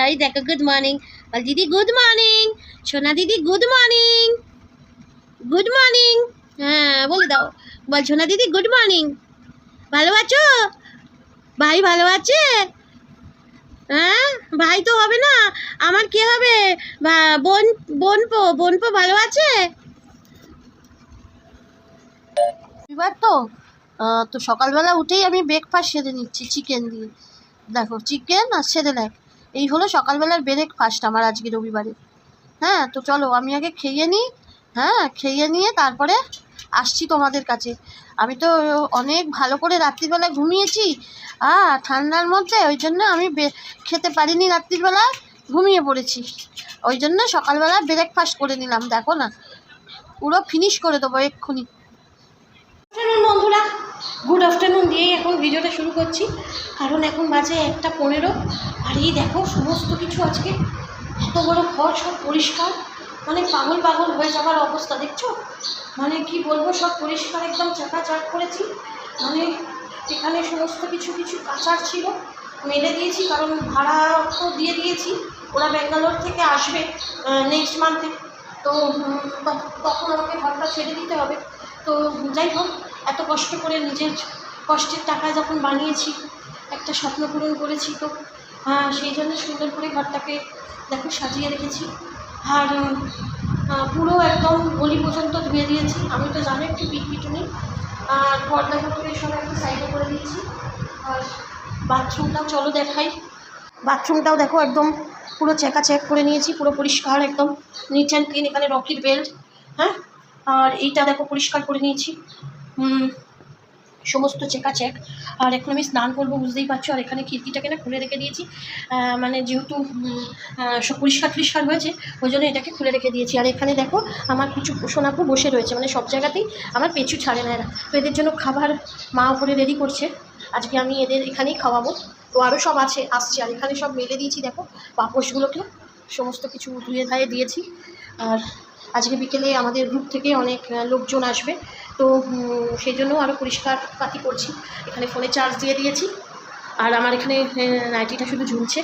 এই দেখো good morning বল দিদি, গুড মর্নিং সোনা দিদি, গুড মর্নিং, গুড মর্নিং। হ্যাঁ বলে দাও, বল সোনা দিদি গুড মর্নিং। ভালো আছো? ভাই ভালো আছে? হ্যাঁ ভাই তো হবে না, আমার কে হবে? বোন, বোনপো ভালো আছে? এবার তো তো সকালবেলা উঠেই আমি ব্রেকফাস্ট সেরে নিচ্ছি চিকেন দিয়ে। দেখো চিকেন আর সেরেলাক, এই হলো সকালবেলার ব্রেকফাস্ট আমার আজকে রবিবারে। হ্যাঁ তো চলো আমি আগে খেয়ে নিই। হ্যাঁ খেয়ে নিয়ে তারপরে আসছি তোমাদের কাছে। আমি তো অনেক ভালো করে রাত্রিবেলা ঘুমিয়েছি ঠান্ডার মধ্যে, ওই জন্য আমি খেতে পারিনি রাত্রিবেলা, ঘুমিয়ে পড়েছি। ওই জন্য সকালবেলা ব্রেকফাস্ট করে নিলাম, দেখো না পুরো ফিনিশ করে দেবো এক্ষুনি। বন্ধুরা গুড আফটারনুন দিয়েই এখন ভিডিওটা শুরু করছি, কারণ এখন বাজে 1:15। আর এই দেখো সমস্ত কিছু আজকে এত বড় ঘর সব পরিষ্কার, মানে পাগল পাগল হয়ে যাওয়ার অবস্থা, দেখছো? মানে কি বলবো, সব পরিষ্কার একদম চাকাচাক করেছি। মানে এখানে সমস্ত কিছু কিছু কাচার ছিল, মেলে দিয়েছি, কারণ ভাড়া তো দিয়ে দিয়েছি, ওরা ব্যাঙ্গালোর থেকে আসবে নেক্সট মান্থে, তো তখন আমাকে ঘরটা ছেড়ে দিতে হবে। তো যাই হোক, এত কষ্ট করে নিজের কষ্টের টাকায় যখন বানিয়েছি, একটা স্বপ্ন পূরণ করেছি, তো সেই জন্য সুন্দর করে ঘরটাকে দেখো সাজিয়ে রেখেছি। আর পুরো একদম গলি পর্যন্ত ধুয়ে দিয়েছি। আমি তো জানো একটু পিটপিটুনি, আর পর্দা করে সব একটা সাইডে করে দিয়েছি। আর বাথরুমটাও চলো দেখাই। বাথরুমটাও দেখো একদম পুরো চেক করে নিয়েছি, পুরো পরিষ্কার একদম নিট অ্যান্ড ক্লিন। এখানে রকির বেল্ট, হ্যাঁ, আর এইটা দেখো পরিষ্কার করে নিয়েছি, সমস্ত চেক। আর এখন আমি স্নান করবো, বুঝতেই পারছো। আর এখানে খিড়কিটাকে না খুলে রেখে দিয়েছি, মানে যেহেতু সব পরিষ্কার হয়েছে, ওই জন্য এটাকে খুলে রেখে দিয়েছি। আর এখানে দেখো আমার কিছু সোনাপু বসে রয়েছে, মানে সব জায়গাতেই আমার পেছু ছাড়ে না এরা। তো এদের জন্য খাবার মা ওপরে রেডি করছে, আজকে আমি এদের এখানেই খাওয়াবো। তো আরও সব আসছে। আর এখানে সব মেলে দিয়েছি দেখো পাপোশগুলোকে, সমস্ত কিছু ধুয়ে ধায়ে দিয়েছি। আর আজকে বিকেলে আমাদের গ্রুপ থেকে অনেক লোকজন আসবে, তো সেই জন্য আরও পরিষ্কার পাতি করছি। এখানে ফোনে চার্জ দিয়ে দিয়েছি। আর আমার এখানে নাইটিটা শুধু ঝুলছে,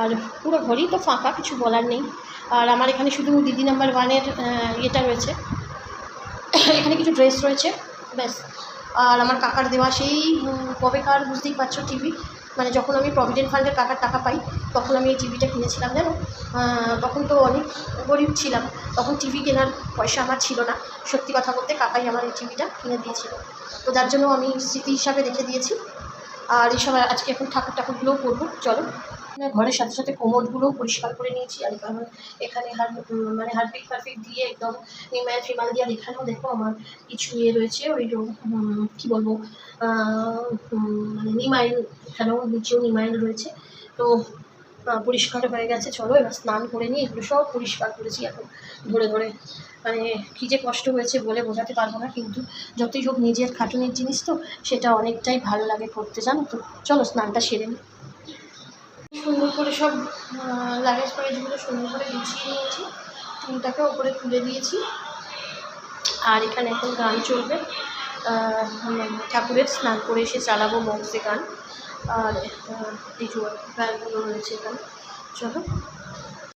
আর পুরো ঘড়ি তো ফাঁকা, কিছু বলার নেই। আর আমার এখানে শুধু দিদি নাম্বার 1-এর ইয়েটা রয়েছে, এখানে কিছু ড্রেস রয়েছে, ব্যাস। আর আমার কাকার দেওয়া সেই কবেকার বুঝতেই পারছো টিভি, মানে যখন আমি প্রভিডেন্ট ফান্ডের কাকার টাকা পাই তখন আমি এই টিভিটা কিনেছিলাম, জানো। তখন তো অনেক গরিব ছিলাম, তখন টিভি কেনার পয়সা আমার ছিল না। সত্যি কথা বলতে কাকাই আমার এই টিভিটা কিনে দিয়েছিল, তো যার জন্য আমি স্মৃতি হিসাবে রেখে দিয়েছি। আর এইসব আজকে এখন ঠাকুরগুলোও করবো, চলো। ঘরের সাথে সাথে কোমরগুলোও পরিষ্কার করে নিয়েছি। আর এখানে মানে হারপিক ফারপিক দিয়ে একদম নিমাইল ফিমাল দিয়ে, এখানেও দেখো আমার কিছু রয়েছে, ওই কী বলবো, মানে নিমাইল, এখানেও নিচেও নিমাইল রয়েছে। তো পরিষ্কার হয়ে গেছে, চলো এবার স্নান করে নিয়ে এগুলো সব পরিষ্কার করেছি এখন ধরে ধরে। মানে কী যে কষ্ট হয়েছে বলে বোঝাতে পারবো না, কিন্তু যতই হোক নিজের খাটুনির জিনিস তো, সেটা অনেকটাই ভালো লাগে করতে, জানো তো। চলো স্নানটা সেরে নিই। সুন্দর করে সব লাগেজ ফাগেজগুলো সুন্দর করে গুছিয়ে নিয়েছি, টুলটাকে ওপরে তুলে দিয়েছি। আর এখানে এখন গান চলবে, ঠাকুরের স্নান করে এসে চালাবো বক্সে গান। আর এই যে গানগুলো রয়েছে এখানে, চলো।